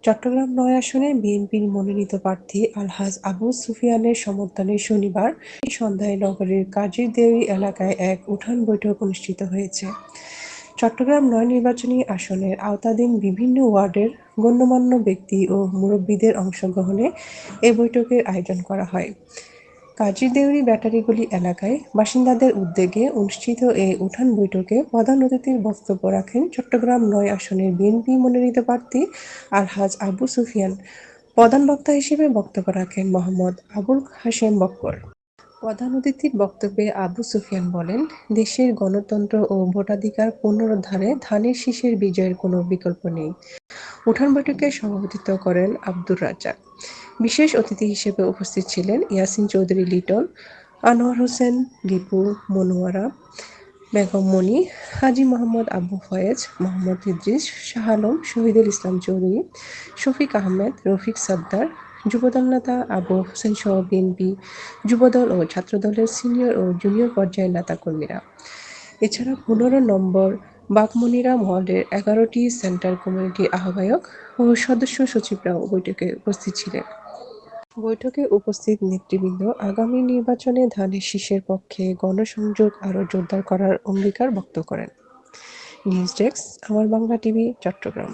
চট্টগ্রাম ৯ আসনে বিএনপির মনোনীত প্রার্থী আলহাজ আবু সুফিয়ানের সমর্থনে শনিবার সন্ধ্যায় নগরের কাজীর দেউরি এলাকায় এক উঠান বৈঠক অনুষ্ঠিত হয়েছে। চট্টগ্রাম ৯ নির্বাচনী আসনের আওতাধীন বিভিন্ন ওয়ার্ডের গণ্যমান্য ব্যক্তি ও মুরব্বীদের অংশগ্রহণে এ বৈঠকের আয়োজন করা হয়। কাজী দেউরি ব্যাটারিগলি এলাকায় বাসিন্দাদের উদ্যোগে অনুষ্ঠিত এ উঠান বৈঠকে প্রধান অতিথির বক্তব্য রাখেন চট্টগ্রাম ৯ আসনের বিএনপি মনোনীত প্রার্থী আলহাজ আবু সুফিয়ান। প্রধান বক্তা হিসেবে বক্তব্য রাখেন মোহাম্মদ আবুল হাশেম বক্কর। প্রধান অতিথির বক্তব্যে আবু সুফিয়ান বলেন, দেশের গণতন্ত্র ও ভোটাধিকার পুনরুদ্ধারে ধানের শীষের বিজয়ের কোনো বিকল্প নেই। উঠান বৈঠকে সভাপতিত্ব করেন আব্দুর রাজ্জাক। বিশেষ অতিথি হিসেবে উপস্থিত ছিলেন ইয়াসিন চৌধুরী লিটন, আনোয়ার হোসেন দীপু, মনোয়ারা বেগম মনি, হাজী মোহাম্মদ আবু ফয়েজ, মোহাম্মদ ইদ্রিস, শাহ আলম, শহীদুল ইসলাম চৌধুরী, শফিক আহমেদ, রফিক সরদার, যুবদল নেতা আবু হোসেন সহ বিএনপি, যুবদল ও ছাত্রদলের সিনিয়র ও জুনিয়র পর্যায়ের নেতাকর্মীরা। এছাড়া ১৫ নম্বর বাঘমুনিরা ওয়ার্ডের ১১টি সেন্টার কমিটির আহ্বায়ক ও সদস্য সচিবরাও বৈঠকে উপস্থিত ছিলেন। বৈঠকে উপস্থিত নেতৃবৃন্দ আগামী নির্বাচনে ধানের শীষের পক্ষে গণসংযোগ আরও জোরদার করার অঙ্গীকার ব্যক্ত করেন। নিউজ ডেস্ক, আমার বাংলা টিভি, চট্টগ্রাম।